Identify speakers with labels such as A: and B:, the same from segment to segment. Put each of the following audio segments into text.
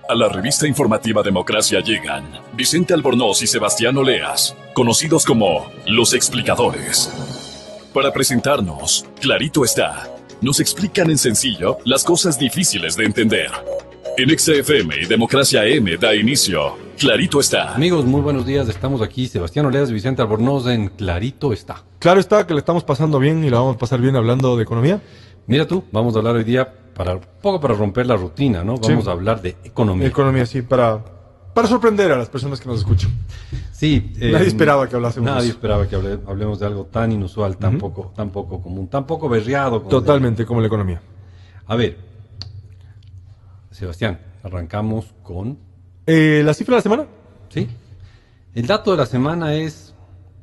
A: A la revista informativa Democracia llegan Vicente Albornoz y Sebastián Oleas, conocidos como Los Explicadores. Para presentarnos, clarito está, nos explican en sencillo las cosas difíciles de entender. En XFM y Democracia M da inicio, Clarito está.
B: Amigos, muy buenos días, estamos aquí, Sebastián Oleas y Vicente Albornoz en Clarito está.
C: Claro está que le estamos pasando bien y la vamos a pasar bien hablando de economía.
B: Mira tú, vamos a hablar hoy día para romper la rutina, ¿no? Vamos a hablar de economía.
C: Economía, sí, para sorprender a las personas que nos escuchan.
B: Sí.
C: Nadie esperaba que hablásemos.
B: Nadie esperaba que hablemos de algo tan inusual, tan poco común, tan poco berreado.
C: Totalmente, como la economía.
B: A ver, Sebastián, arrancamos con...
C: ¿La cifra de la semana?
B: Sí. El dato de la semana es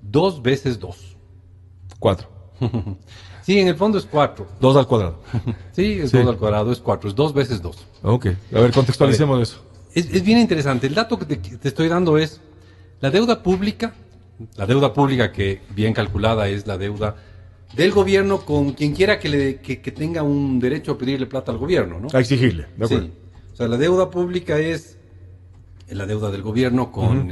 B: 2 veces 2.
C: 4.
B: Sí, en el fondo es 4.
C: 2 al cuadrado.
B: Sí, es 2 al cuadrado, es 4, es 2 veces 2.
C: Ok, a ver, contextualicemos eso.
B: Es bien interesante. El dato que te estoy dando es la deuda pública que bien calculada es la deuda del gobierno con quien quiera que tenga un derecho a pedirle plata al gobierno, ¿no?
C: A exigirle, de acuerdo.
B: Sí. O sea, la deuda pública es la deuda del gobierno con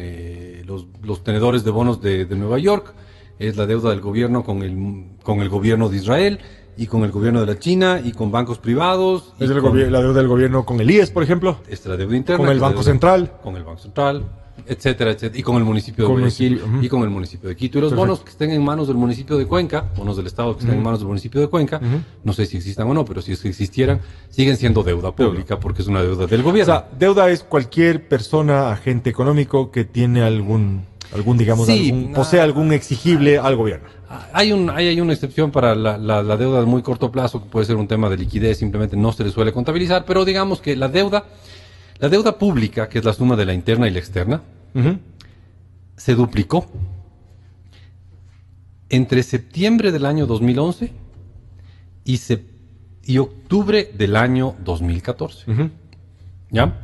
B: los tenedores de bonos de Nueva York, es la deuda del gobierno con el gobierno de Israel y con el gobierno de la China y con bancos privados.
C: Es la deuda del gobierno con el IES, por ejemplo.
B: Es la deuda interna.
C: Con el Banco Central.
B: Con el Banco Central, etcétera, etcétera. Y con el municipio de Guayaquil y con el municipio de Quito. Y los bonos que estén en manos del municipio de Cuenca, bonos del Estado que estén en manos del municipio de Cuenca, no sé si existan o no, pero si existieran, siguen siendo deuda pública porque es una deuda del gobierno.
C: O sea, deuda es cualquier persona, agente económico que tiene posee algún exigible al gobierno.
B: Hay una excepción para la deuda de muy corto plazo, que puede ser un tema de liquidez, simplemente no se le suele contabilizar, pero digamos que la deuda pública, que es la suma de la interna y la externa, se duplicó entre septiembre del año 2011 y octubre del año 2014. ¿Ya?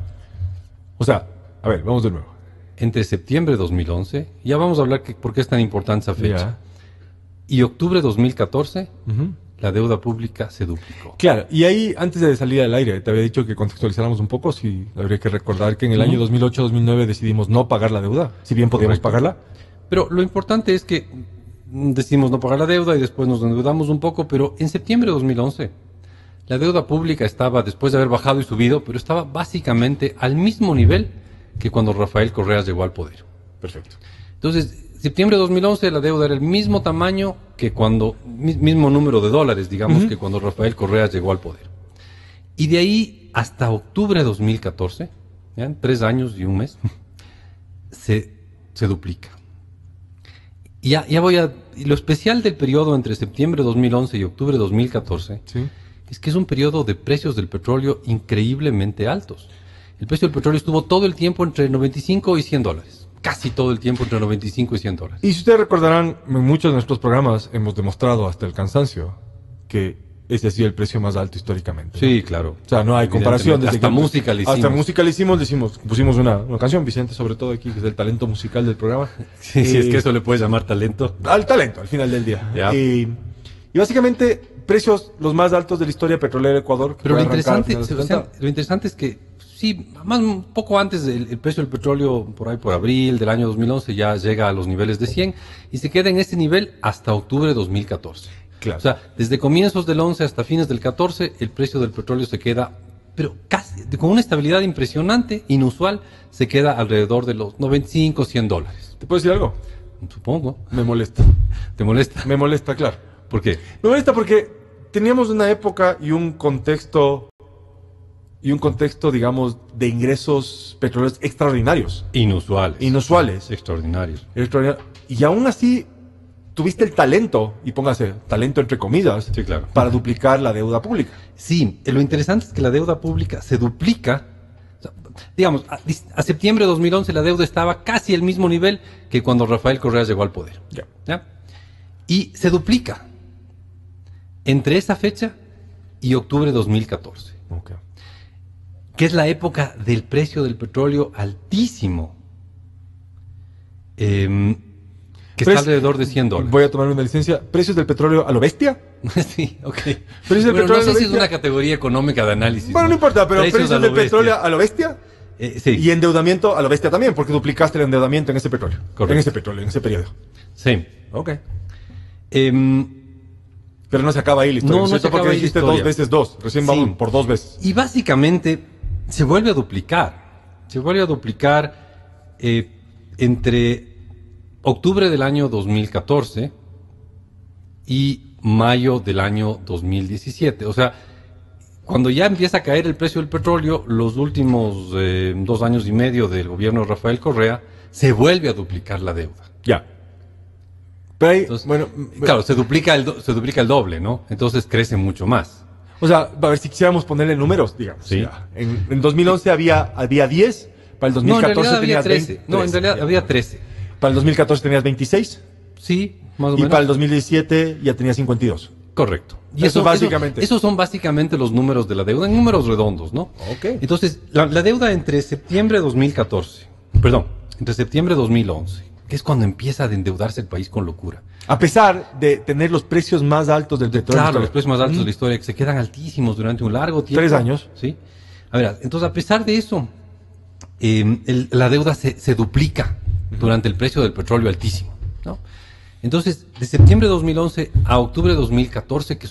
C: O sea, a ver, vamos de nuevo.
B: Entre septiembre de 2011, ya vamos a hablar por qué es tan importante esa fecha, y octubre de 2014, la deuda pública se duplicó.
C: Claro, y ahí, antes de salir al aire, te había dicho que contextualizáramos un poco, si habría que recordar que en el año 2008-2009 decidimos no pagar la deuda, si bien podíamos pagarla.
B: Pero lo importante es que decidimos no pagar la deuda y después nos endeudamos un poco, pero en septiembre de 2011, la deuda pública estaba, después de haber bajado y subido, pero estaba básicamente al mismo nivel que cuando Rafael Correas llegó al poder.
C: Perfecto.
B: Entonces, septiembre de 2011 la deuda era el mismo tamaño que mismo número de dólares, digamos, que cuando Rafael Correas llegó al poder. Y de ahí hasta octubre de 2014, ¿ya? 3 años y un mes, se duplica. Y y lo especial del periodo entre septiembre de 2011 y octubre de 2014 es que es un periodo de precios del petróleo increíblemente altos. El precio del petróleo estuvo todo el tiempo entre 95 y 100 dólares. Casi todo el tiempo entre 95 y 100 dólares.
C: Y si ustedes recordarán, en muchos de nuestros programas hemos demostrado hasta el cansancio que ese ha sido el precio más alto históricamente, ¿no?
B: Sí, claro.
C: O sea, no hay comparación.
B: Hasta música le hicimos.
C: Pusimos una canción, Vicente, sobre todo aquí, que es el talento musical del programa.
B: Sí, es que eso le puedes llamar talento.
C: Al talento, al final del día. Y básicamente, precios los más altos de la historia petrolera de Ecuador.
B: Pero lo interesante es que, sí, más un poco antes el precio del petróleo, por abril del año 2011, ya llega a los niveles de 100 y se queda en este nivel hasta octubre de 2014.
C: Claro.
B: O sea, desde comienzos del 11 hasta fines del 14, el precio del petróleo se queda, pero casi, con una estabilidad impresionante, inusual, se queda alrededor de los 95, 100 dólares.
C: ¿Te puedo decir algo?
B: Supongo.
C: Me molesta.
B: ¿Te molesta?
C: Me molesta, claro.
B: ¿Por qué?
C: Me molesta porque teníamos una época y un contexto, digamos, de ingresos petroleros extraordinarios.
B: Inusuales. Extraordinarios.
C: Y aún así, tuviste el talento, y póngase talento entre comillas,
B: sí, claro,
C: para duplicar la deuda pública.
B: Sí, lo interesante es que la deuda pública se duplica. O sea, digamos, a septiembre de 2011 la deuda estaba casi al mismo nivel que cuando Rafael Correas llegó al poder. ¿Ya? Y se duplica entre esa fecha y octubre de 2014.
C: Okay.
B: Que es la época del precio del petróleo altísimo. Que está alrededor de 100 dólares.
C: Voy a tomar una licencia. ¿Precios del petróleo a lo bestia?
B: Sí, ok.
C: ¿Precios del petróleo
B: no sé si es una categoría económica de análisis.
C: Bueno, no importa, pero ¿precios del petróleo a lo bestia?
B: Sí.
C: Y endeudamiento a la bestia también, porque duplicaste el endeudamiento en ese petróleo.
B: Correcto.
C: En ese periodo.
B: Sí.
C: Ok.
B: Em,
C: Pero no se acaba ahí la historia.
B: No, no
C: ¿cierto?
B: se acaba
C: Porque
B: ahí la
C: dijiste
B: historia.
C: 2 veces 2. Recién
B: Sí.
C: vamos por 2 veces.
B: Y básicamente se vuelve a duplicar. Se vuelve a duplicar entre octubre del año 2014 y mayo del año 2017. O sea, cuando ya empieza a caer el precio del petróleo, los últimos 2 años y medio del gobierno de Rafael Correa, se vuelve a duplicar la deuda.
C: Ya. Pero ahí,
B: Entonces,
C: bueno,
B: claro, se duplica el doble, ¿no? Entonces crece mucho más.
C: o sea, a ver si quisiéramos ponerle números, digamos.
B: Sí.
C: Ya. En 2011 había 10, para el
B: No, en
C: 2014
B: realidad había
C: tenías
B: 13.
C: 20.
B: No, en realidad
C: ya.
B: había 13.
C: Para el 2014 tenías 26
B: Sí, más o
C: y
B: menos.
C: para el 2017 ya tenías 52.
B: Correcto.
C: Eso básicamente.
B: Esos son básicamente los números de la deuda, en números redondos, ¿no?
C: Ok.
B: Entonces, la deuda entre septiembre de 2014, entre septiembre de 2011, que es cuando empieza a endeudarse el país con locura.
C: A pesar de tener los precios más altos del petróleo.
B: Claro, los precios más altos de la historia, que se quedan altísimos durante un largo tiempo.
C: 3 años.
B: Sí. A ver, entonces, a pesar de eso, la deuda se duplica durante el precio del petróleo altísimo, ¿no? Entonces, de septiembre de 2011 a octubre de 2014, que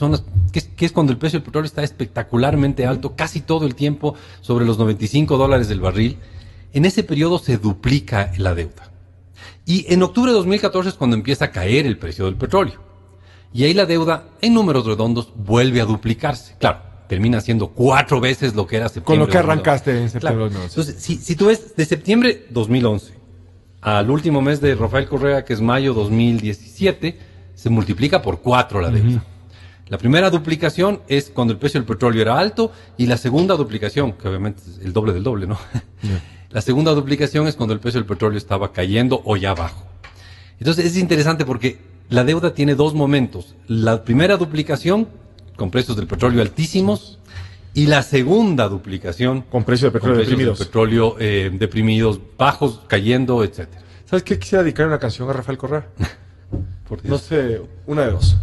B: es cuando el precio del petróleo está espectacularmente alto, casi todo el tiempo sobre los $95 del barril, en ese periodo se duplica la deuda. Y en octubre de 2014 es cuando empieza a caer el precio del petróleo. Y ahí la deuda, en números redondos, vuelve a duplicarse. Claro, termina siendo 4 veces lo que era septiembre.
C: Con lo que
B: 2011.
C: arrancaste en septiembre.
B: Claro. Entonces, si tú ves de septiembre 2011 al último mes de Rafael Correa, que es mayo 2017, se multiplica por 4 la deuda. La primera duplicación es cuando el precio del petróleo era alto, y la segunda duplicación, que obviamente es el doble del doble, ¿no? La segunda duplicación es cuando el precio del petróleo estaba cayendo o ya bajo. Entonces es interesante porque la deuda tiene 2 momentos. La primera duplicación, con precios del petróleo altísimos, y la segunda duplicación
C: Con precios de petróleo
B: precios
C: deprimidos.
B: del petróleo deprimidos, bajos, cayendo, etcétera.
C: ¿Sabes qué? Quisiera dedicar una canción a Rafael Correa.
B: Por Dios.
C: No sé, una de dos.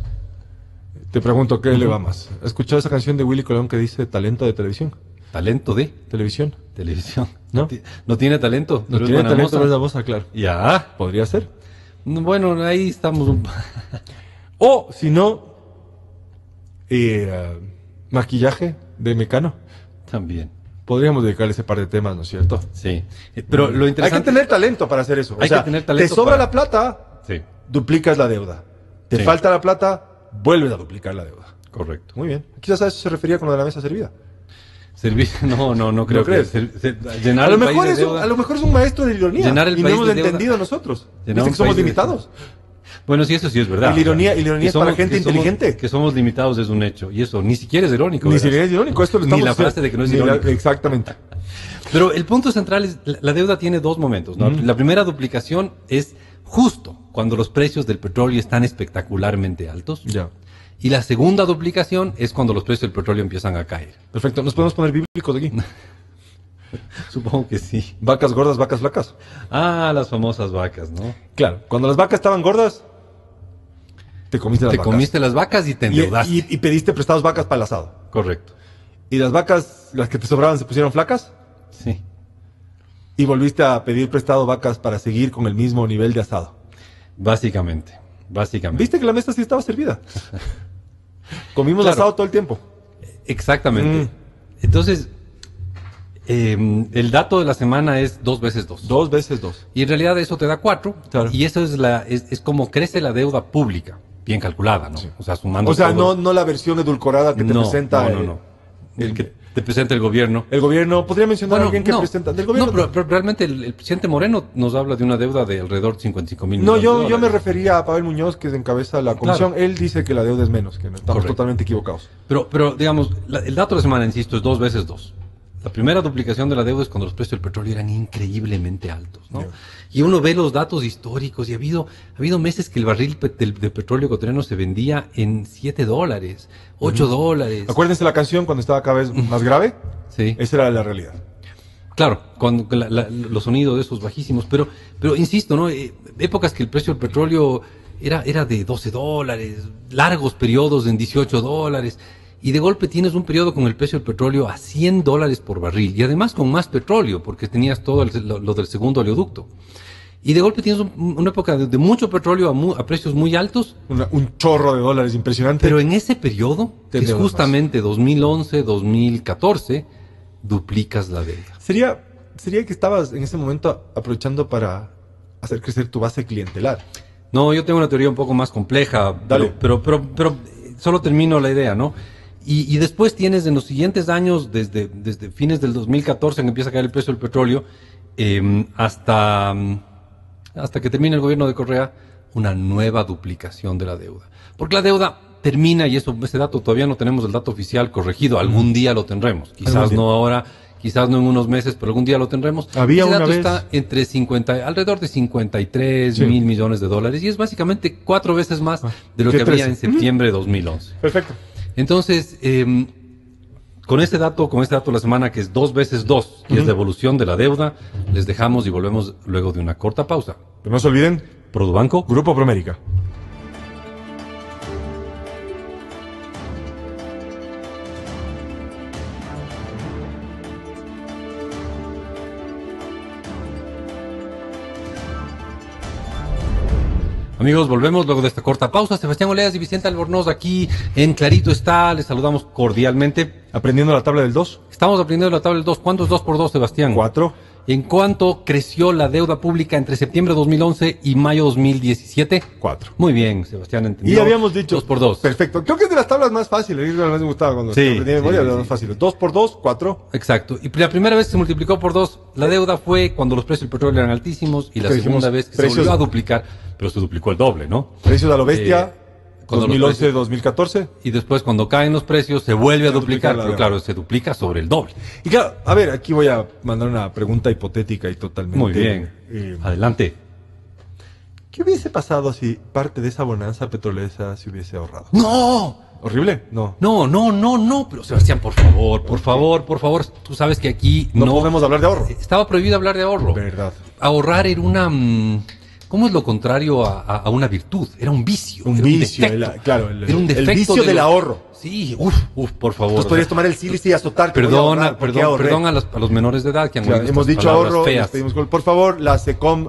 C: Te pregunto, ¿qué le va más? ¿Has escuchado esa canción de Willy Colón que dice talento de televisión?
B: Talento de
C: ¿Televisión?
B: televisión.
C: ¿No?
B: No tiene talento.
C: No
B: pero es
C: tiene
B: buena
C: talento,
B: moza.
C: pero es la voz, claro.
B: Ya.
C: Podría ser.
B: Bueno, ahí estamos.
C: O, si no, maquillaje de Mecano.
B: También.
C: Podríamos dedicarle ese par de temas, ¿no es cierto?
B: Sí. Pero lo
C: Hay
B: interesante.
C: que tener talento para hacer eso.
B: Hay que tener talento
C: te sobra
B: para-
C: la plata,
B: Sí,
C: duplicas la deuda. Te
B: Sí.
C: falta la plata, vuelves a duplicar la deuda.
B: correcto.
C: Muy bien. Quizás a eso se refería con lo de la mesa servida.
B: No creo
C: ¿No crees?
B: que llenar
C: A lo,
B: el país
C: mejor
B: de
C: es
B: deuda.
C: a lo mejor es un maestro de ironía.
B: Llenar el
C: y no
B: país
C: hemos
B: de deuda.
C: entendido nosotros.
B: Llenar
C: Viste
B: un
C: que somos
B: país de-
C: limitados.
B: Bueno, sí, eso sí es verdad.
C: Y la ironía
B: Que
C: es para gente inteligente.
B: Que somos limitados es un hecho. Y eso ni siquiera es irónico.
C: Ni
B: verás.
C: siquiera es irónico. Esto lo
B: Ni
C: estamos
B: la frase de que no es
C: ni la-
B: irónico.
C: exactamente.
B: Pero el punto central es, la deuda tiene 2 momentos, ¿no? La primera duplicación es justo cuando los precios del petróleo están espectacularmente altos.
C: Ya.
B: Y la segunda duplicación es cuando los precios del petróleo empiezan a caer.
C: Perfecto. ¿Nos podemos poner bíblicos aquí?
B: Supongo que sí.
C: Vacas gordas, vacas flacas.
B: Ah, las famosas vacas, ¿no?
C: Claro. Cuando las vacas estaban gordas, te comiste las
B: Te
C: vacas.
B: comiste las vacas y te endeudaste.
C: Y pediste prestados vacas para el asado.
B: Correcto.
C: Y las vacas, las que te sobraban, se pusieron flacas.
B: Sí.
C: Y volviste a pedir prestado vacas para seguir con el mismo nivel de asado.
B: Básicamente.
C: ¿Viste que la mesa sí estaba servida? Comimos
B: Claro.
C: asado todo el tiempo.
B: Exactamente. Entonces, el dato de la semana es 2 veces 2.
C: 2 veces 2.
B: Y en realidad eso te da 4.
C: Claro.
B: Y eso es como crece la deuda pública. Bien calculada, ¿no? O sea, sumando
C: O sea,
B: todo.
C: no la versión edulcorada que te presenta
B: No. El que te presenta el gobierno.
C: el gobierno. ¿Podría mencionar a alguien que presenta del gobierno?
B: No, pero realmente el presidente Moreno nos habla de una deuda de alrededor de 55,000
C: No,
B: millones de
C: yo me
B: dólares.
C: refería a Pavel Muñoz, que encabeza la comisión. Él dice que la deuda es menos, que no estamos
B: Correcto.
C: totalmente equivocados.
B: Pero digamos, el dato de la semana, insisto, es 2 veces 2. La primera duplicación de la deuda es cuando los precios del petróleo eran increíblemente altos, ¿no?
C: Ya.
B: Y uno ve los datos históricos y ha habido meses que el barril de petróleo ecuatoriano se vendía en $7, $8.
C: Acuérdense la canción cuando estaba cada vez más grave.
B: Sí.
C: Esa era la realidad.
B: Claro, con los sonidos de esos bajísimos, pero insisto, ¿no? Épocas que el precio del petróleo era de $12, largos periodos en $18. y de golpe tienes un periodo con el precio del petróleo a $100 por barril y además con más petróleo porque tenías todo lo del segundo oleoducto. Y de golpe tienes una época de mucho petróleo a precios muy altos.
C: Un chorro de dólares impresionante.
B: Pero en ese periodo, que es justamente 2011, 2014, duplicas la deuda.
C: Sería que estabas en ese momento aprovechando para hacer crecer tu base clientelar.
B: No, yo tengo una teoría un poco más compleja,
C: Dale.
B: pero solo termino la idea, ¿no? Y después tienes en los siguientes años, desde fines del 2014, en que empieza a caer el precio del petróleo, hasta que termine el gobierno de Correa, una nueva duplicación de la deuda. Porque la deuda termina, y ese dato todavía no tenemos el dato oficial corregido, algún día lo tendremos, quizás no ahora, quizás no en unos meses, pero algún día lo tendremos.
C: Había
B: ese
C: una
B: dato
C: vez...
B: está alrededor de 53 mil millones de dólares, y es básicamente 4 veces más de lo que había en septiembre de 2011.
C: Perfecto.
B: Entonces, con este dato la semana, que es 2 veces 2, y es la evolución de la deuda, les dejamos y volvemos luego de una corta pausa.
C: Pero no se olviden,
B: Produbanco,
C: Grupo Promérica.
B: Amigos, volvemos luego de esta corta pausa. Sebastián Oleas y Vicente Albornoz aquí en Clarito está. Les saludamos cordialmente.
C: Aprendiendo la tabla del 2.
B: Estamos aprendiendo la tabla del 2. ¿Cuánto es 2 por 2, Sebastián?
C: 4.
B: ¿En cuánto creció la deuda pública entre septiembre de 2011 y mayo de 2017?
C: 4.
B: Muy bien, Sebastián entendió.
C: Y habíamos dicho...
B: 2 por 2.
C: Perfecto. Creo que es de las tablas más fáciles. A mí me gustaba cuando
B: Sí,
C: aprendí de memoria,
B: sí,
C: las
B: sí.
C: más fáciles. 2 por 2, 4.
B: Exacto. Y la primera vez que se multiplicó por 2 la deuda fue cuando los precios del petróleo eran altísimos, y la
C: Que
B: segunda
C: dijimos,
B: vez que
C: precios-
B: se volvió a duplicar, pero se duplicó el doble, ¿no?
C: Precios a lo bestia,
B: cuando los
C: 2011, 2014.
B: Y después, cuando caen los precios, se vuelve a duplicar,
C: la
B: pero
C: deuda.
B: claro, se duplica sobre el doble.
C: Y claro, a ver, aquí voy a mandar una pregunta hipotética y totalmente...
B: Muy bien. Adelante.
C: ¿Qué hubiese pasado si parte de esa bonanza petrolera se hubiese ahorrado?
B: ¡No!
C: ¿Horrible? No.
B: No, pero Sebastián, por favor, tú sabes que aquí
C: No podemos hablar de ahorro.
B: estaba prohibido hablar de ahorro.
C: Verdad.
B: Ahorrar era una... ¿Cómo es lo contrario a una virtud? Era un vicio.
C: Un
B: era
C: vicio,
B: defecto.
C: claro,
B: Era un
C: el
B: defecto
C: vicio
B: de
C: del
B: los-
C: ahorro.
B: Sí, por favor.
C: Entonces podrías tomar el sílice y azotarte.
B: Perdón a los menores de edad que han
C: Claro,
B: oído
C: hemos
B: estas
C: dicho
B: palabras
C: ahorro,
B: feas.
C: les pedimos, por favor, la SECOM,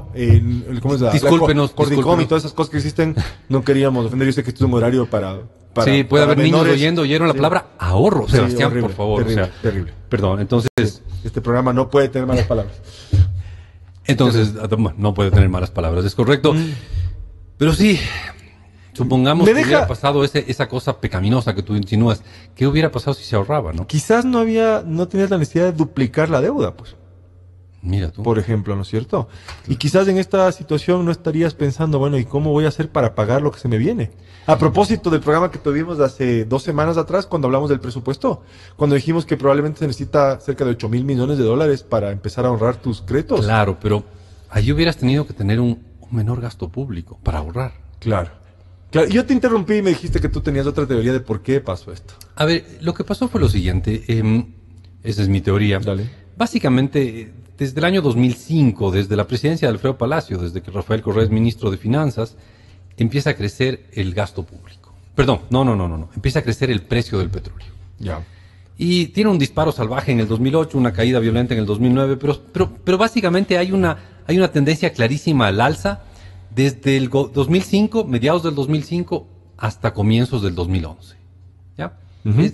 C: ¿cómo es la?
B: Discúlpenos,
C: La Cordicom
B: discúlpenos.
C: y todas esas cosas que existen, no queríamos ofender. Yo sé que esto es un horario para
B: Sí, puede
C: para
B: haber niños
C: menores.
B: oyeron la
C: Sí.
B: palabra ahorro,
C: Sí,
B: Sebastián,
C: horrible,
B: por favor.
C: terrible,
B: o sea,
C: terrible.
B: Perdón, entonces
C: Este programa no puede tener malas palabras.
B: no puede tener malas palabras, es correcto. Pero sí, supongamos
C: Me
B: que
C: deja-
B: hubiera pasado esa cosa pecaminosa que tú insinúas. ¿Qué hubiera pasado si se ahorraba, no?
C: Quizás no tenías la necesidad de duplicar la deuda, pues.
B: Mira tú.
C: Por ejemplo, ¿no es cierto? Y quizás en esta situación no estarías pensando, bueno, ¿y cómo voy a hacer para pagar lo que se me viene? A propósito del programa que tuvimos hace 2 semanas atrás, cuando hablamos del presupuesto, cuando dijimos que probablemente se necesita cerca de 8 mil millones de dólares para empezar a ahorrar tus créditos.
B: Claro, pero ahí hubieras tenido que tener un menor gasto público para ahorrar.
C: Claro. Claro. Yo te interrumpí y me dijiste que tú tenías otra teoría de por qué pasó esto.
B: A ver, lo que pasó fue lo siguiente, esa es mi teoría.
C: Dale.
B: Básicamente, desde el año 2005, desde la presidencia de Alfredo Palacio, desde que Rafael Correa es ministro de Finanzas, empieza a crecer el gasto público. Perdón, no. Empieza a crecer el precio del petróleo.
C: Ya.
B: Y tiene un disparo salvaje en el 2008, una caída violenta en el 2009, pero básicamente hay una tendencia clarísima al alza desde el 2005, mediados del 2005, hasta comienzos del 2011. ¿Ya?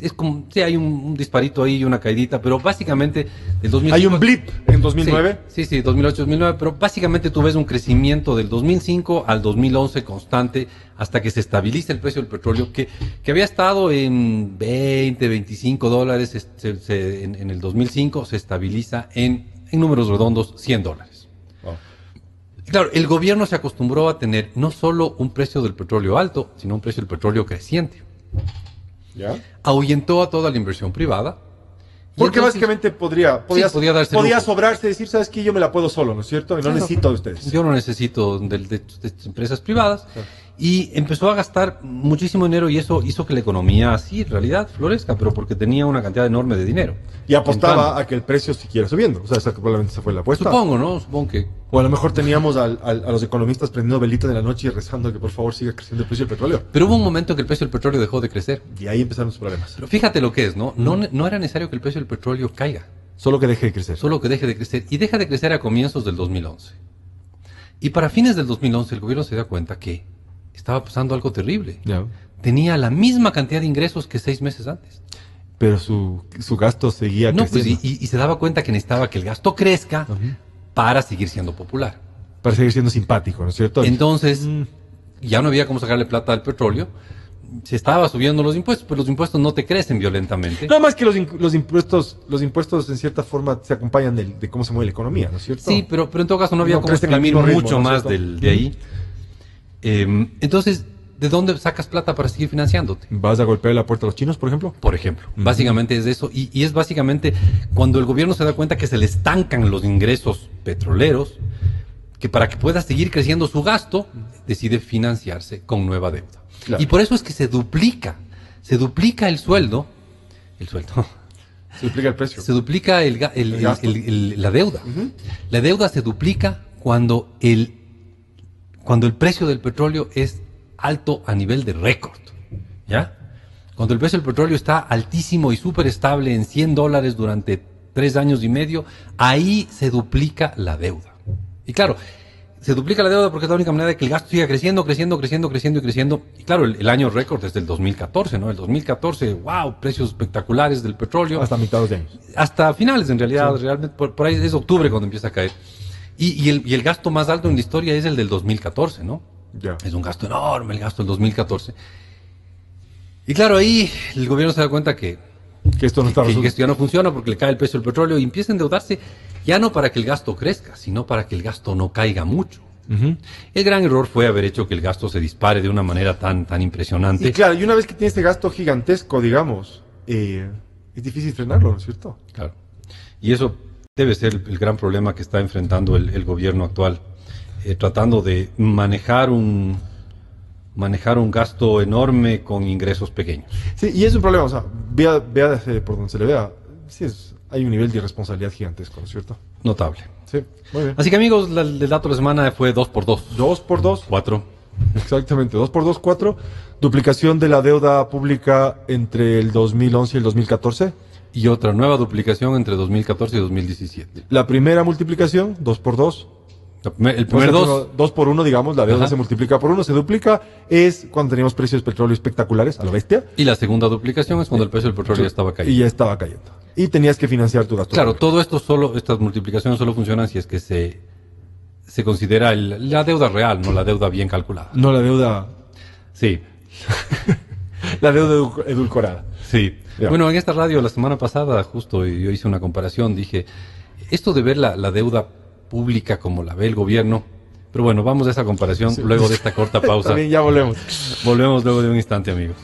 B: Es como, sí, hay un disparito ahí y una caidita, pero básicamente del 2005...
C: Hay un blip en 2009.
B: Sí, 2008-2009, pero básicamente tú ves un crecimiento del 2005 al 2011 constante hasta que se estabiliza el precio del petróleo, que había estado en 20, 25 dólares en el 2005, se estabiliza en números redondos, 100 dólares.
C: Wow.
B: Claro, el gobierno se acostumbró a tener no solo un precio del petróleo alto, sino un precio del petróleo creciente.
C: ¿Ya?
B: Ahuyentó a toda la inversión privada. Y
C: Porque
B: entonces,
C: básicamente podía
B: darse lujo.
C: sobrarse, decir, ¿sabes qué? Yo me la puedo solo, ¿no es cierto? Y no
B: Claro.
C: necesito de ustedes.
B: Yo no necesito de empresas privadas.
C: Claro.
B: Y empezó a gastar muchísimo dinero y eso hizo que la economía, sí, en realidad, florezca, pero porque tenía una cantidad enorme de dinero.
C: Y apostaba a que el precio siguiera subiendo. O sea, esa probablemente esa fue la apuesta.
B: Supongo, ¿no? Supongo que...
C: O a lo mejor teníamos a los economistas prendiendo velitas de la noche y rezando que por favor siga creciendo el precio del petróleo.
B: Pero hubo un momento en que el precio del petróleo dejó de crecer.
C: Y ahí empezaron los problemas.
B: Pero fíjate lo que es, ¿no? No era necesario que el precio del petróleo caiga.
C: Solo que deje de crecer.
B: Solo que deje de crecer. Y deja de crecer a comienzos del 2011. Y para fines del 2011 el gobierno se da cuenta que estaba pasando algo terrible.
C: Ya.
B: Tenía la misma cantidad de ingresos que 6 meses antes.
C: Pero su gasto seguía
B: No, pues,
C: creciendo.
B: y se daba cuenta que necesitaba que el gasto crezca para seguir siendo popular.
C: Para seguir siendo simpático, ¿no es cierto?
B: Entonces, ya no había cómo sacarle plata al petróleo. Se estaba subiendo los impuestos, pero los impuestos no te crecen violentamente.
C: Nada más que los impuestos en cierta forma se acompañan de cómo se mueve la economía, ¿no es cierto?
B: Sí, pero en todo caso no había
C: No
B: cómo
C: crecen al
B: exprimir
C: mismo ritmo,
B: mucho
C: ¿no es
B: más
C: cierto?
B: de ahí. Entonces, ¿de dónde sacas plata para seguir financiándote?
C: ¿Vas a golpear la puerta a los chinos, por ejemplo?
B: Por ejemplo, básicamente es eso. Y es básicamente cuando el gobierno se da cuenta que se le estancan los ingresos petroleros, que para que pueda seguir creciendo su gasto, decide financiarse con nueva deuda.
C: Claro.
B: Y por eso es que se duplica el sueldo,
C: Se duplica el precio.
B: se duplica
C: gasto.
B: la deuda. La deuda se duplica cuando el precio del petróleo es alto a nivel de récord, ¿ya? Cuando el precio del petróleo está altísimo y súper estable en $100 durante 3 años y medio, ahí se duplica la deuda. Y claro, se duplica la deuda porque es la única manera de que el gasto siga creciendo. Y claro, el año récord es del 2014, ¿no? El 2014, wow, precios espectaculares del petróleo.
C: Hasta mitad de años.
B: Hasta finales, en realidad, realmente, por ahí es octubre cuando empieza a caer. Y el gasto más alto en la historia es el del 2014, ¿no?
C: Ya.
B: Es un gasto enorme el gasto del 2014. Y claro, ahí el gobierno se da cuenta que
C: esto no está
B: que
C: resuelto.
B: esto ya no funciona porque le cae el precio del petróleo y empieza a endeudarse ya no para que el gasto crezca, sino para que el gasto no caiga mucho. El gran error fue haber hecho que el gasto se dispare de una manera tan impresionante.
C: Y claro, y una vez que tiene este gasto gigantesco, digamos, es difícil frenarlo, ¿no es cierto?
B: Claro. Y eso debe ser el gran problema que está enfrentando el gobierno actual, tratando de manejar un gasto enorme con ingresos pequeños.
C: Sí, y es un problema, o sea, vea por donde se le vea, sí hay un nivel de irresponsabilidad gigantesco, ¿no es cierto?
B: Notable.
C: Sí, muy bien.
B: Así que amigos, el dato de la semana fue 2x2.
C: 2x2,
B: 4.
C: exactamente, 2x2, 4. Duplicación de la deuda pública entre el 2011 y el 2014.
B: Y otra nueva duplicación entre 2014 y 2017.
C: La primera multiplicación, 2x2.
B: El primer 2.
C: 2 por 1, digamos, la deuda
B: Ajá.
C: se multiplica por 1, se duplica, es cuando teníamos precios de petróleo espectaculares, a la bestia,
B: Y la segunda duplicación es cuando el precio del petróleo ya estaba
C: y
B: cayendo.
C: ya estaba cayendo. Y tenías que financiar tu gasto.
B: Claro,
C: público.
B: todo esto estas multiplicaciones solo funcionan si es que se considera la deuda real, no la deuda bien calculada.
C: No la deuda,
B: Sí,
C: la deuda edulcorada.
B: sí.
C: Ya.
B: Bueno, en esta radio la semana pasada justo yo hice una comparación, dije, esto de ver la deuda pública como la ve el gobierno, pero bueno, vamos a esa comparación luego de esta corta pausa.
C: También ya volvemos.
B: Volvemos luego de un instante, amigos.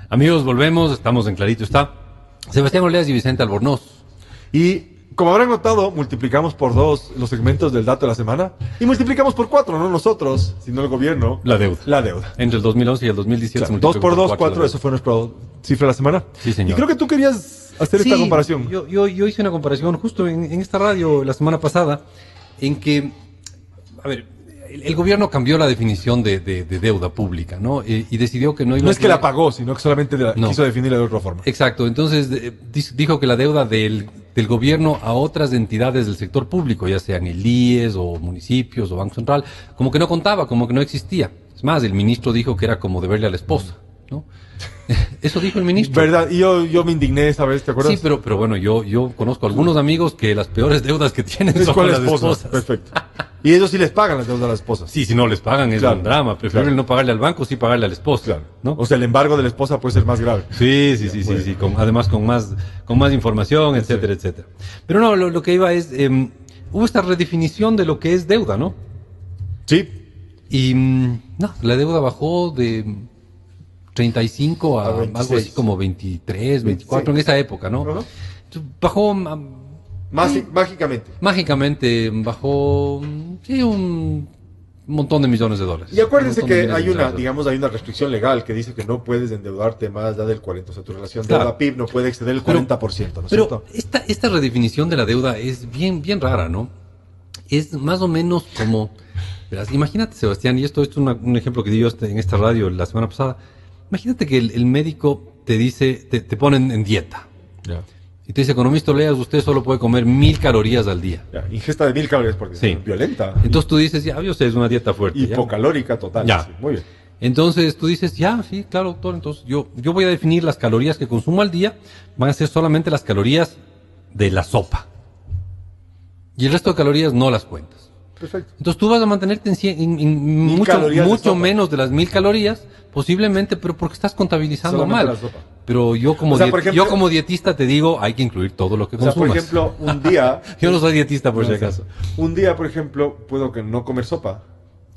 B: Amigos, volvemos, estamos en Clarito Está. Sebastián Oleas y Vicente Albornoz.
C: Y como habrán notado, multiplicamos por 2 los segmentos del dato de la semana y multiplicamos por 4, no nosotros, sino el gobierno.
B: La deuda.
C: La deuda.
B: Entre el 2011 y el 2017. se
C: 2
B: multiplicó
C: por 2,
B: cuatro
C: 4,
B: la
C: eso fue nuestra cifra de la semana.
B: Sí, señor.
C: Y creo que tú querías hacer esta
B: Sí,
C: comparación.
B: Yo hice una comparación justo en esta radio la semana pasada, en que, a ver, el gobierno cambió la definición de deuda pública, ¿no? Y decidió que no iba
C: No
B: a
C: es que la pagó, sino que solamente
B: No.
C: quiso definirla de otra forma.
B: Exacto, entonces dijo que la deuda del gobierno a otras entidades del sector público, ya sean el IES o municipios o Banco Central, como que no contaba, como que no existía. Es más, el ministro dijo que era como deberle a la esposa, ¿no? Eso dijo el ministro.
C: ¿Verdad? Y yo me indigné esa vez, ¿te acuerdas?
B: Sí, pero bueno, yo conozco algunos amigos que las peores deudas que tienen
C: Es
B: son
C: con
B: con
C: la
B: las
C: esposa.
B: esposas.
C: Perfecto. Y ellos sí les pagan las deudas a las esposas.
B: Sí, si no les pagan es
C: Claro,
B: un drama. Preferible
C: claro.
B: no pagarle al banco, sí pagarle a la esposa.
C: Claro.
B: ¿no?
C: O sea, el embargo de la esposa puede ser más grave.
B: Sí,
C: bueno.
B: además con más información, etcétera, etcétera. Pero no, lo que iba es, hubo esta redefinición de lo que es deuda, ¿no?
C: Sí.
B: Y no, la deuda bajó de 35 a,
C: A 26.
B: algo así como 23, 24,
C: 26.
B: en esa época, ¿no?
C: Ajá.
B: Entonces, bajó
C: Mágicamente.
B: mágicamente, bajó sí, un montón de millones de dólares.
C: Y acuérdense
B: Un montón de
C: que
B: miles de
C: hay una,
B: millones de
C: digamos, hay una restricción legal que dice que no puedes endeudarte más allá del 40%. O sea, tu relación
B: Claro.
C: deuda-PIB no puede exceder el
B: Pero-
C: 40%, ¿no es
B: Pero
C: cierto?
B: esta redefinición de la deuda es bien rara, ¿no? Es más o menos como... Verás, imagínate, Sebastián, y esto es un ejemplo que di yo en esta radio la semana pasada. Imagínate que el médico te dice, te ponen en dieta.
C: Ya.
B: Y te dice, economista Oleas, usted solo puede comer 1000 calorías al día.
C: Ya. Ingesta de 1000 calorías por día.
B: Sí.
C: Violenta.
B: Entonces tú dices, ya, yo sé, es una dieta fuerte. ya.
C: Hipocalórica total.
B: Ya.
C: Sí, muy bien.
B: Entonces tú dices, ya, sí, claro, doctor, entonces yo voy a definir las calorías que consumo al día, van a ser solamente las calorías de la sopa. Y el resto de calorías no las cuentas.
C: Perfecto.
B: Entonces tú vas a mantenerte en
C: 1000 calorías de
B: mucho
C: sopa.
B: menos de las 1000 calorías, posiblemente, pero porque estás contabilizando
C: Solamente
B: mal.
C: la sopa.
B: Pero yo como,
C: O sea, por ejemplo-
B: yo como dietista te digo, hay que incluir todo lo que
C: O sea, por
B: consumas.
C: ejemplo, un día...
B: Yo no soy dietista por si
C: No,
B: acaso.
C: Un día, por ejemplo, puedo que no comer sopa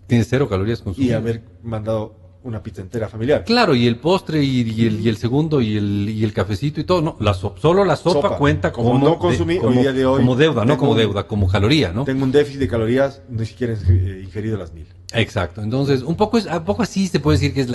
B: Tienes 0 calorías
C: y
B: consumidas.
C: haber mandado una pizza entera familiar.
B: Claro, y el postre y el segundo y el cafecito y todo, no, solo la sopa,
C: Sopa.
B: cuenta
C: Como
B: como,
C: no consumí, hoy día de hoy
B: como deuda, no
C: tengo
B: como
C: un-
B: deuda, como caloría, ¿no?
C: Tengo un déficit de calorías, ni siquiera he ingerido las 1000.
B: Exacto. Entonces, un poco así se puede decir que es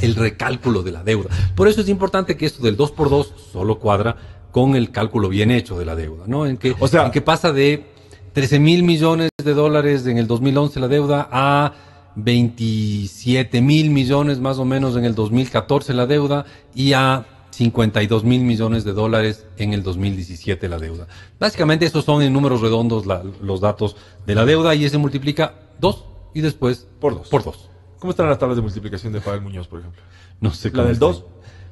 B: el recálculo de la deuda. Por eso es importante que esto del 2x2 solo cuadra con el cálculo bien hecho de la deuda, ¿no? En que,
C: O sea-
B: en que pasa de 13.000 millones de dólares en el 2011 la deuda a 27.000 millones más o menos en el 2014 la deuda y a 52.000 millones de dólares en el 2017 la deuda. Básicamente esos son en números redondos los datos de la deuda y se multiplica 2 y después
C: Por dos.
B: Por 2.
C: ¿Cómo están las tablas de multiplicación de Pavel Muñoz, por ejemplo?
B: No sé
C: ¿La
B: cómo
C: del
B: está.
C: 2?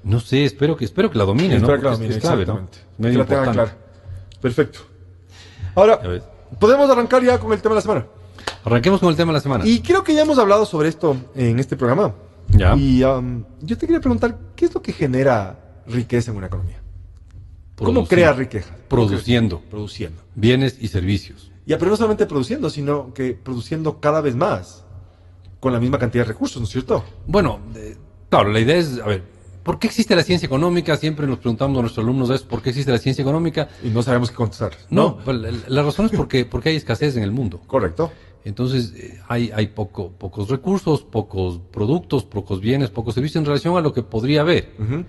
B: No sé, espero que la domine, ¿no?
C: Espero que la
B: Porque
C: domine,
B: es clave, ¿no?
C: exactamente.
B: Es medio
C: Que la tengan
B: importante.
C: clara. Perfecto. Ahora,
B: Ya ves.
C: podemos arrancar ya con el tema de la semana.
B: Arranquemos con el tema de la semana.
C: Y creo que ya hemos hablado sobre esto en este programa.
B: Ya.
C: Y yo te quería preguntar, ¿qué es lo que genera riqueza en una economía? ¿Cómo
B: Producir.
C: crea riqueza?
B: Produciendo
C: Produciendo.
B: bienes y servicios.
C: Ya, pero no solamente produciendo, sino que produciendo cada vez más con la misma cantidad de recursos, ¿no es cierto?
B: Bueno, claro, la idea es, a ver, ¿por qué existe la ciencia económica? Siempre nos preguntamos a nuestros alumnos eso, ¿por qué existe la ciencia económica?
C: Y no sabemos qué contestar.
B: No, pues, la razón es porque hay escasez en el mundo.
C: Correcto.
B: Entonces, hay pocos recursos, pocos productos, pocos bienes, pocos servicios en relación a lo que podría haber.
C: Ujú.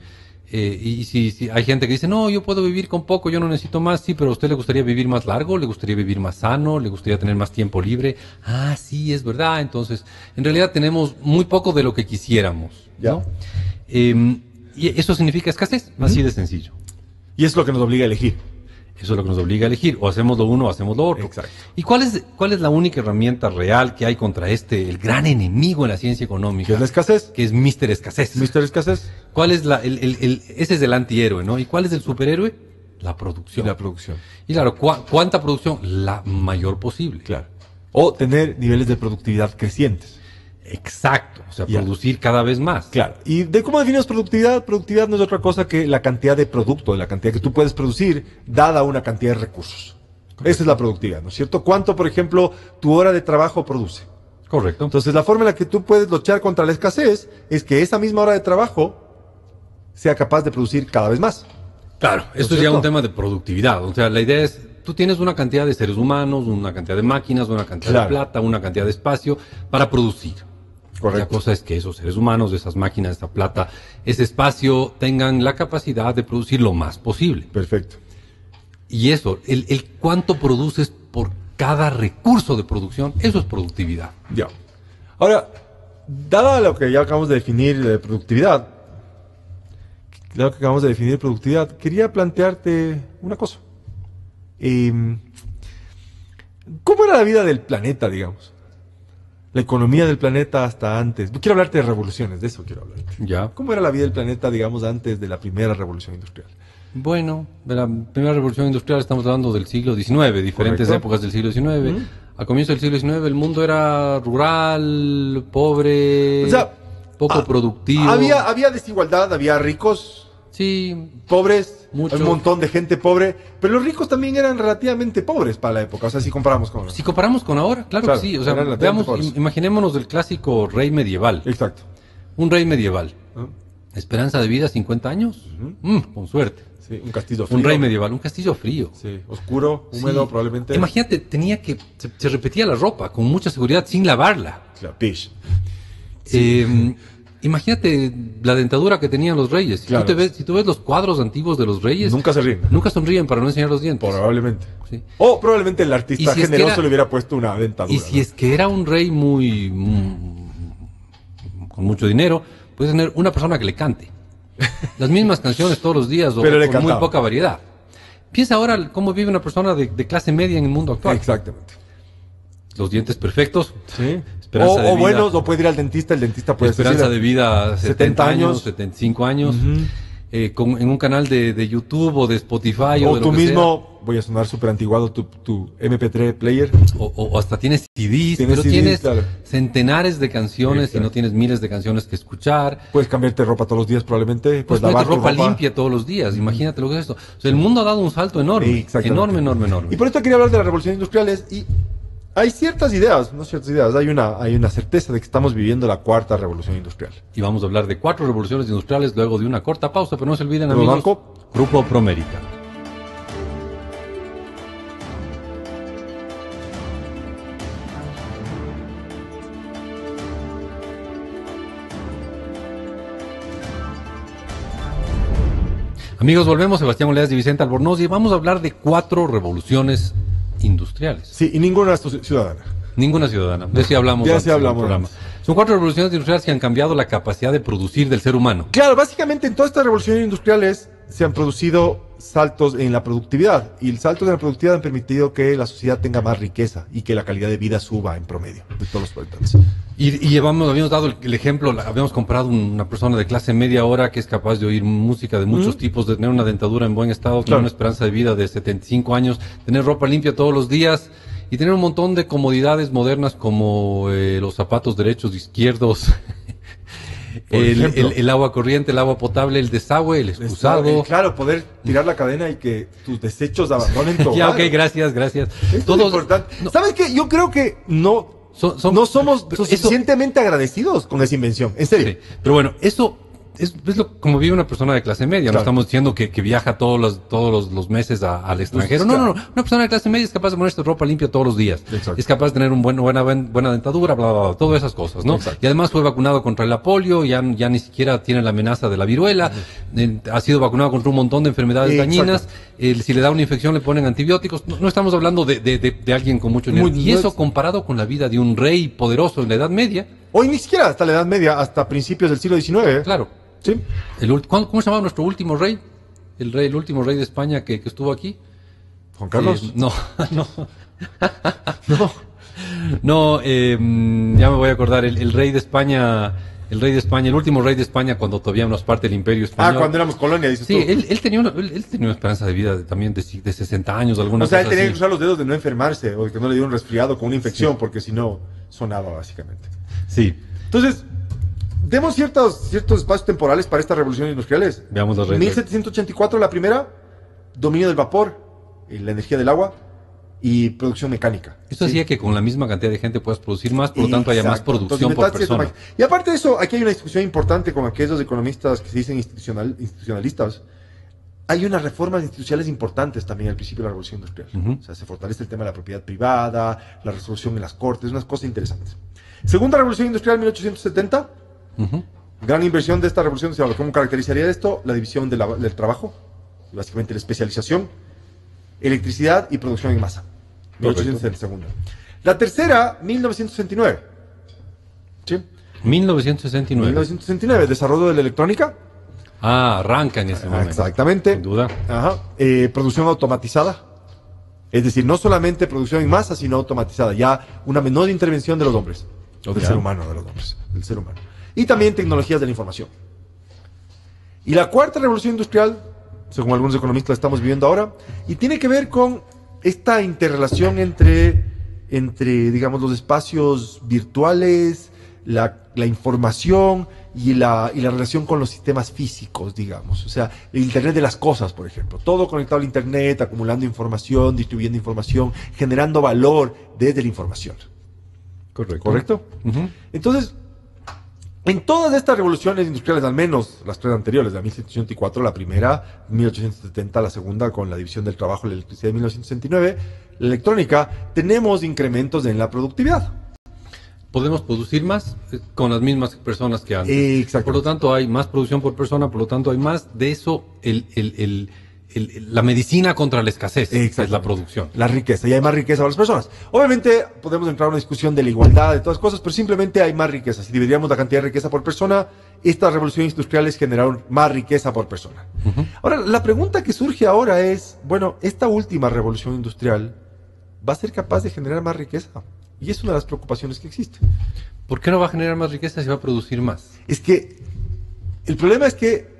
B: Y si hay gente que dice, no, yo puedo vivir con poco, yo no necesito más, sí, pero a usted le gustaría vivir más largo, le gustaría vivir más sano, le gustaría tener más tiempo libre. Ah, sí, es verdad. Entonces, en realidad tenemos muy poco de lo que quisiéramos,
C: Ya.
B: ¿no? Y eso significa escasez, así de sencillo.
C: Y es lo que nos obliga a elegir.
B: Eso es lo que nos obliga a elegir, o hacemos lo uno o hacemos lo otro.
C: Exacto.
B: ¿Y cuál es la única herramienta real que hay contra el gran enemigo en la ciencia económica?
C: ¿Qué es la escasez?
B: Que es Mr. Escasez.
C: Mister Escasez.
B: ¿Cuál es ese es el antihéroe, ¿no? ¿Y cuál es el superhéroe? La
C: Y
B: producción.
C: la producción.
B: Y claro, ¿cuánta producción? La mayor posible.
C: Claro. O tener niveles de productividad crecientes.
B: Exacto. O sea,
C: Ya.
B: producir cada vez más.
C: Claro. ¿Y de cómo definimos productividad? Productividad no es otra cosa que la cantidad de producto, la cantidad que tú puedes producir, dada una cantidad de recursos. Esa es la productividad, ¿no es cierto? ¿Cuánto, por ejemplo, tu hora de trabajo produce?
B: Correcto.
C: Entonces, la forma en la que tú puedes luchar contra la escasez es que esa misma hora de trabajo sea capaz de producir cada vez más.
B: Claro,
C: ¿No
B: esto
C: es
B: es ya
C: cierto?
B: un tema de productividad. O sea, la idea es, tú tienes una cantidad de seres humanos, una cantidad de máquinas, una cantidad
C: Claro.
B: de plata, una cantidad de espacio para producir. La cosa es que esos seres humanos, esas máquinas, esa plata, ese espacio tengan la capacidad de producir lo más posible.
C: Perfecto.
B: Y eso, el cuánto produces por cada recurso de producción, eso es productividad.
C: Ya. Ahora, dada lo que ya acabamos de definir de productividad, quería plantearte una cosa. ¿Cómo era la vida del planeta, digamos? La economía del planeta hasta antes. Quiero hablarte de revoluciones, de eso quiero hablarte.
B: Ya.
C: ¿Cómo era la vida del planeta, digamos, antes de la primera revolución industrial?
B: Bueno, de la primera revolución industrial estamos hablando del siglo XIX, diferentes
C: Correcto.
B: épocas del siglo XIX. A comienzo del siglo XIX el mundo era rural, pobre,
C: O sea,
B: poco productivo.
C: Había desigualdad, había ricos,
B: Sí,
C: pobres,
B: Mucho.
C: un montón de gente pobre, pero los ricos también eran relativamente pobres para la época, o sea, si comparamos con...
B: si comparamos con ahora, claro,
C: Claro,
B: que sí. O sea,
C: eran relativamente
B: veamos,
C: pobres.
B: imaginémonos el clásico rey medieval.
C: Exacto.
B: Un rey medieval.
C: ¿No?
B: Esperanza de vida, 50 años. Con suerte.
C: Sí, un castillo frío.
B: Un rey medieval, un castillo frío.
C: Sí, oscuro, húmedo,
B: Sí.
C: probablemente.
B: Imagínate, se repetía la ropa con mucha seguridad sin lavarla.
C: Claro, pish.
B: Imagínate la dentadura que tenían los reyes.
C: Claro.
B: Si tú ves los cuadros antiguos de los reyes,
C: Nunca se ríen.
B: nunca sonríen para no enseñar los dientes.
C: Probablemente.
B: Sí.
C: O probablemente el artista
B: Y si es que
C: generoso
B: era-
C: le hubiera puesto una dentadura.
B: Y si es que era un rey con mucho dinero, puedes tener una persona que le cante las mismas canciones todos los días o
C: Pero le
B: con muy
C: cantaba.
B: poca variedad. Piensa ahora cómo vive una persona de clase media en el mundo
C: ¿no?
B: actual.
C: Exactamente.
B: Los dientes perfectos.
C: Sí.
B: Esperanza de
C: O
B: vida.
C: buenos, o puede ir al dentista, el dentista puede
B: Esperanza de vida 70 años,
C: años.
B: 75 años.
C: Ujú.
B: En un canal de YouTube o de Spotify o
C: O
B: de lo
C: tú
B: que
C: mismo, voy a sonar súper antiguado, tu MP3 player.
B: sea. O hasta tienes CDs,
C: Tienes
B: pero
C: CDs,
B: tienes
C: claro.
B: centenares de canciones y
C: Exacto.
B: no tienes miles de canciones que escuchar.
C: Puedes cambiarte ropa todos los días probablemente.
B: Puedes
C: Puedes
B: ponerte
C: lavar tu
B: ropa limpia todos los días. Imagínate lo que es esto. O sea, el mundo ha dado un salto enorme.
C: Sí, exactamente.
B: Enorme, enorme, enorme.
C: Y por esto quería hablar de las revoluciones industriales. Y hay ciertas ideas, no ciertas ideas. Hay una certeza de que estamos viviendo la cuarta revolución industrial.
B: Y vamos a hablar de 4 revoluciones industriales luego de una corta pausa, pero no se olviden,
C: ¿Grupo
B: amigos.
C: Banco?
B: Grupo Promérica. Amigos, volvemos. Sebastián Oleas y Vicente Albornoz y vamos a hablar de 4 revoluciones industriales.
C: Sí, y ninguna ciudadana.
B: Ninguna ciudadana. De eso ya hablamos.
C: Ya
B: antes
C: sí
B: en el
C: hablamos
B: programa.
C: antes.
B: Son 4 revoluciones industriales que han cambiado la capacidad de producir del ser humano.
C: Claro, básicamente en todas estas revoluciones industriales se han producido saltos en la productividad. Y el salto en la productividad han permitido que la sociedad tenga más riqueza y que la calidad de vida suba en promedio de todos los habitantes.
B: Y habíamos dado el ejemplo, habíamos comprado una persona de clase media ahora que es capaz de oír música de muchos tipos, de tener una dentadura en buen estado, tener
C: Claro.
B: una esperanza de vida de 75 años, tener ropa limpia todos los días y tener un montón de comodidades modernas como los zapatos derechos, izquierdos,
C: Por ejemplo.
B: el agua corriente, el agua potable, el desagüe, el excusado.
C: Claro, poder tirar la cadena y que tus desechos abandonen tu
B: Ya,
C: hogar.
B: ok, gracias.
C: Esto
B: Todos-
C: es importante.
B: no,
C: ¿Sabes qué? Yo creo que no somos
B: pero eso-
C: suficientemente agradecidos con esa invención. En serio.
B: Sí, pero bueno, eso es como vive una persona de clase media. No
C: Claro.
B: estamos diciendo que viaja todos los meses al extranjero.
C: Pues,
B: No,
C: claro.
B: no, no. Una persona de clase media es capaz de ponerse ropa limpia todos los días.
C: Exacto.
B: Es capaz de tener buena dentadura, bla, bla, bla, todas esas cosas, ¿no?
C: Exacto.
B: Y además fue vacunado contra la polio, ya ni siquiera tiene la amenaza de la viruela, ha sido vacunado contra un montón de enfermedades
C: Exacto.
B: dañinas. Si le da una infección le ponen antibióticos. No estamos hablando de alguien con mucho dinero.
C: Muy-
B: Y
C: no
B: eso
C: es-
B: comparado con la vida de un rey poderoso en la Edad Media,
C: Hoy ni siquiera hasta la Edad Media, hasta principios del siglo XIX.
B: claro.
C: Sí.
B: ¿Cómo se llamaba nuestro último rey? El último rey de España que estuvo aquí.
C: Juan Carlos.
B: No, no.
C: No.
B: No, ya me voy a acordar. El rey de España, el último rey de España cuando todavía no es parte del Imperio Español.
C: Cuando éramos colonia, dices
B: Sí,
C: tú.
B: él tenía una esperanza de vida también de 60 años, alguna
C: O sea, él
B: cosa
C: tenía que
B: así.
C: cruzar los dedos de no enfermarse o de que no le diera un resfriado con una infección, porque si no, sonaba básicamente.
B: Sí,
C: Entonces, demos ciertos espacios temporales para estas revoluciones industriales.
B: veamos los reyes.
C: 1784, la primera, dominio del vapor, la energía del agua y producción mecánica.
B: Esto
C: Sí.
B: hacía que con la misma cantidad de gente puedas producir más, por lo tanto haya más
C: Exacto.
B: producción
C: Entonces,
B: por
C: inventaste cierta
B: persona.
C: máquina. Y aparte de eso, aquí hay una discusión importante con aquellos economistas que se dicen institucionalistas. Hay unas reformas institucionales importantes también al principio de la revolución industrial.
B: Ujú.
C: O sea, se fortalece el tema de la propiedad privada, la resolución en las cortes, unas cosas interesantes. Segunda revolución industrial, 1870.
B: Ujú.
C: Gran inversión de esta revolución, ¿cómo caracterizaría esto? La división del trabajo, básicamente la especialización, electricidad y producción en masa. 1870, segunda. La tercera, 1969. ¿Sí?
B: 1969.
C: 1969, desarrollo de la electrónica.
B: Arranca en ese momento.
C: Exactamente.
B: Sin duda.
C: Ajá. Producción automatizada. Es decir, no solamente producción en masa, sino automatizada. Ya una menor intervención de los hombres. O del
B: Ya.
C: ser humano, de los hombres. Del ser humano. Y también tecnologías de la información. Y la cuarta revolución industrial, según algunos economistas la estamos viviendo ahora, y tiene que ver con esta interrelación entre digamos, los espacios virtuales, la información y la relación con los sistemas físicos, digamos. O sea, el Internet de las cosas, por ejemplo. Todo conectado al Internet, acumulando información, distribuyendo información, generando valor desde la información.
B: Correcto.
C: ¿Correcto?
B: Ujú.
C: Entonces, En todas estas revoluciones industriales, al menos las tres anteriores, la 1784, la primera, 1870, la segunda con la división del trabajo y la electricidad de 1969, la electrónica, tenemos incrementos en la productividad.
B: Podemos producir más con las mismas personas que antes.
C: Exacto.
B: Por lo tanto, hay más producción por persona, por lo tanto, hay más de eso, la medicina contra la escasez, es la producción.
C: La riqueza, y hay más riqueza para las personas. Obviamente, podemos entrar a una discusión de la igualdad, de todas cosas, pero simplemente hay más riqueza. Si dividiríamos la cantidad de riqueza por persona, estas revoluciones industriales generaron más riqueza por persona. Ahora, la pregunta que surge ahora es, bueno, esta última revolución industrial va a ser capaz de generar más riqueza. Y es una de las preocupaciones que existe.
B: ¿Por qué no va a generar más riqueza si va a producir más?
C: Es que el problema es que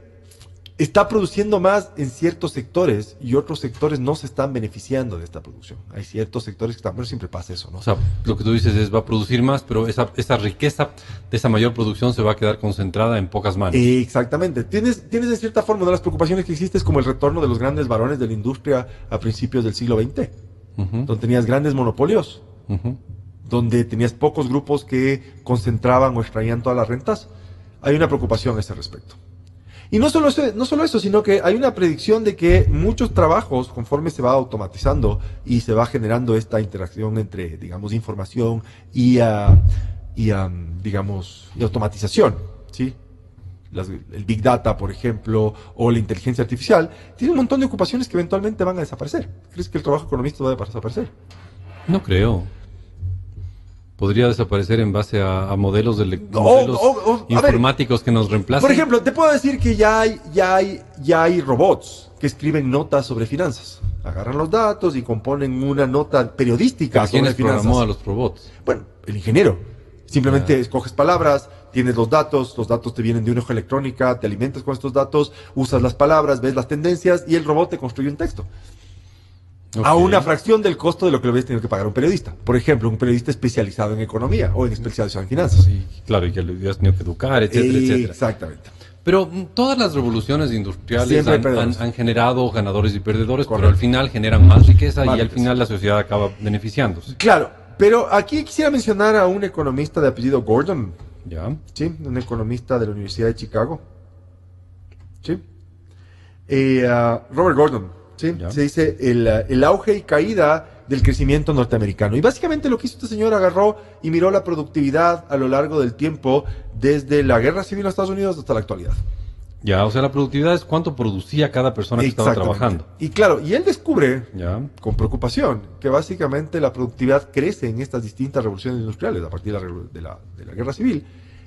C: está produciendo más en ciertos sectores y otros sectores no se están beneficiando de esta producción. Hay ciertos sectores que están, pero siempre pasa eso, ¿no?
B: O sea, lo que tú dices es va a producir más, pero esa riqueza de esa mayor producción se va a quedar concentrada en pocas manos.
C: Exactamente. Tienes en cierta forma una de las preocupaciones que existe es como el retorno de los grandes varones de la industria a principios del siglo XX, donde tenías grandes monopolios. Donde tenías pocos grupos que concentraban o extraían todas las rentas. Hay una preocupación a ese respecto. Y no solo eso, sino que hay una predicción de que muchos trabajos, conforme se va automatizando y se va generando esta interacción entre, digamos, información y automatización, ¿sí? El Big Data, por ejemplo, o la inteligencia artificial, tiene un montón de ocupaciones que eventualmente van a desaparecer. ¿Crees que el trabajo economista va a desaparecer?
B: No creo. Podría desaparecer en base a modelos informáticos que nos reemplacen.
C: Por ejemplo, te puedo decir que ya hay robots que escriben notas sobre finanzas. Agarran los datos y componen una nota periodística sobre finanzas.
B: ¿Quién programó a los robots?
C: Bueno, el ingeniero. Simplemente escoges palabras, tienes los datos te vienen de una hoja electrónica, te alimentas con estos datos, usas las palabras, ves las tendencias y el robot te construye un texto. A una fracción del costo de lo que le hubieras tenido que pagar un periodista. Por ejemplo, un periodista especializado en economía o en especializado en finanzas.
B: Sí, claro, y que le hubieras tenido que educar, etcétera, etcétera.
C: Exactamente.
B: Pero todas las revoluciones industriales han generado ganadores y perdedores, pero al final generan más riqueza y al final la sociedad acaba beneficiándose.
C: Claro, pero aquí quisiera mencionar a un economista de apellido Gordon.
B: ¿Ya?
C: Sí, un economista de la Universidad de Chicago. Sí. Robert Gordon. ¿sí? Se dice el auge y caída del crecimiento norteamericano. Y básicamente lo que hizo este señor agarró y miró la productividad a lo largo del tiempo desde la guerra civil en Estados Unidos hasta la actualidad.
B: Ya, o sea, la productividad es cuánto producía cada persona que estaba trabajando.
C: Y claro, y él descubre, con preocupación, que básicamente la productividad crece en estas distintas revoluciones industriales a partir de la guerra civil.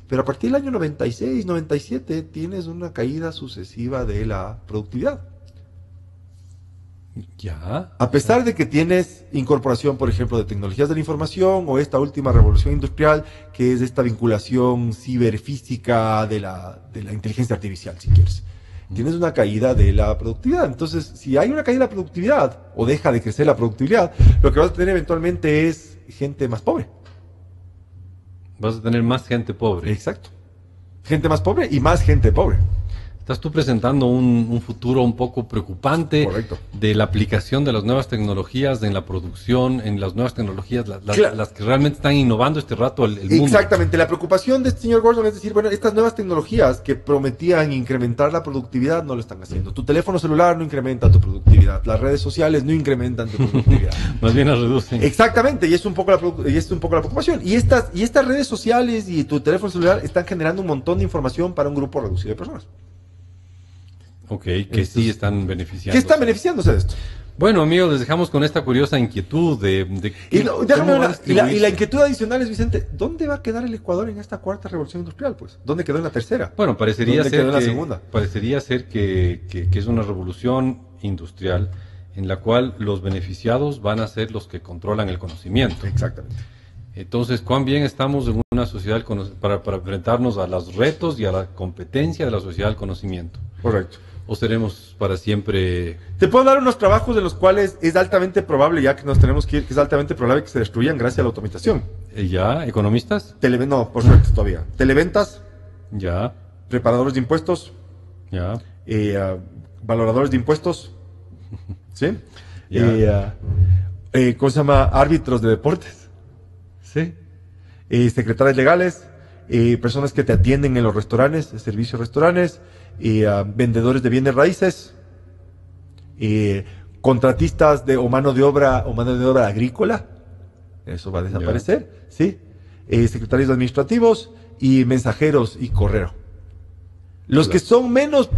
C: Pero a partir del año 96, 97, tienes una caída sucesiva de la productividad.
B: Ya.
C: A pesar de que tienes incorporación, por ejemplo, de tecnologías de la información o esta última revolución industrial, que es esta vinculación ciberfísica de la inteligencia artificial, si quieres. Tienes una caída de la productividad. Entonces, si hay una caída de la productividad o deja de crecer la productividad, lo que vas a tener eventualmente es gente más pobre.
B: Vas a tener más gente pobre.
C: Exacto. Gente más pobre y más gente pobre.
B: Estás tú presentando un futuro un poco preocupante.
C: Correcto.
B: De la aplicación de las nuevas tecnologías en la producción, en las nuevas tecnologías, las que realmente están innovando este rato el mundo.
C: Exactamente. La preocupación de este señor Gordon es decir, bueno, estas nuevas tecnologías que prometían incrementar la productividad no lo están haciendo. Tu teléfono celular no incrementa tu productividad. Las redes sociales no incrementan tu productividad.
B: Más bien las reducen.
C: Exactamente. Y es un poco la preocupación. Y estas redes sociales y tu teléfono celular están generando un montón de información para un grupo reducido de personas.
B: Ok, que sí están beneficiándose.
C: ¿Qué están beneficiándose de esto?
B: Bueno, amigos, les dejamos con esta curiosa inquietud
C: y la inquietud adicional es, Vicente, ¿dónde va a quedar el Ecuador en esta cuarta revolución industrial? Pues, ¿dónde quedó en la tercera?
B: Bueno, parecería ser que es una revolución industrial en la cual los beneficiados van a ser los que controlan el conocimiento.
C: Exactamente.
B: Entonces, ¿cuán bien estamos en una sociedad para enfrentarnos a los retos y a la competencia de la sociedad del conocimiento?
C: Correcto.
B: ¿O seremos para siempre?
C: Te puedo dar unos trabajos de los cuales es altamente probable, ya que nos tenemos que ir, que es altamente probable que se destruyan gracias a la automatización.
B: ¿Ya? ¿Economistas?
C: No, por suerte todavía. Televentas.
B: Ya.
C: Preparadores de impuestos.
B: Ya.
C: Valoradores de impuestos. ¿Sí?
B: Ya.
C: ¿Cómo se llama? Árbitros de deportes.
B: Sí.
C: Secretarias legales. personas que te atienden en los restaurantes, servicios restaurantes, vendedores de bienes raíces, contratistas o mano de obra agrícola, eso va a desaparecer, ¿sí? Secretarios administrativos y mensajeros y correo. Los que son menos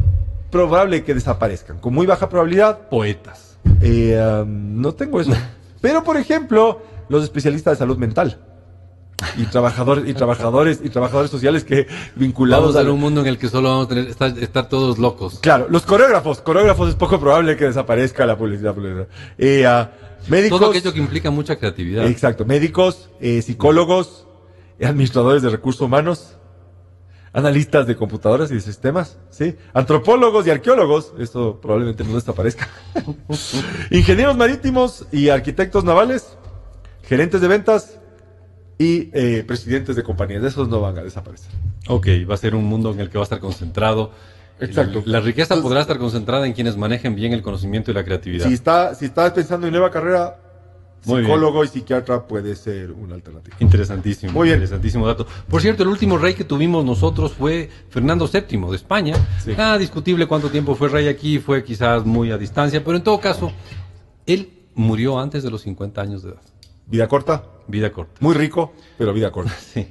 C: probable que desaparezcan, con muy baja probabilidad.
B: Poetas.
C: No tengo eso. Pero, por ejemplo, los especialistas de salud mental. Y trabajadores sociales que vinculados
B: vamos a un mundo en el que solo vamos a tener estar todos locos.
C: Claro, los coreógrafos es poco probable que desaparezca la publicidad. Médicos,
B: todo aquello que implica mucha creatividad.
C: Exacto, médicos, psicólogos, administradores de recursos humanos, analistas de computadoras y de sistemas, ¿sí? Antropólogos y arqueólogos, esto probablemente no desaparezca. Ingenieros marítimos y arquitectos navales, gerentes de ventas y presidentes de compañías, esos no van a desaparecer.
B: Ok, va a ser un mundo en el que va a estar concentrado.
C: Exacto.
B: La riqueza podrá estar concentrada en quienes manejen bien el conocimiento y la creatividad.
C: Si estás pensando en nueva carrera,
B: Muy
C: psicólogo y psiquiatra puede ser una alternativa.
B: Interesantísimo.
C: Muy bien.
B: Interesantísimo dato. Por cierto, el último rey que tuvimos nosotros fue Fernando VII de España.
C: Sí.
B: Discutible cuánto tiempo fue rey aquí, fue quizás muy a distancia, pero en todo caso, él murió antes de los 50 años de edad.
C: Vida corta.
B: Vida corta.
C: Muy rico, pero vida corta.
B: Sí.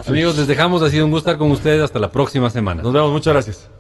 B: Amigos, les dejamos. Ha sido un gusto estar con ustedes. Hasta la próxima semana.
C: Nos vemos. Muchas gracias.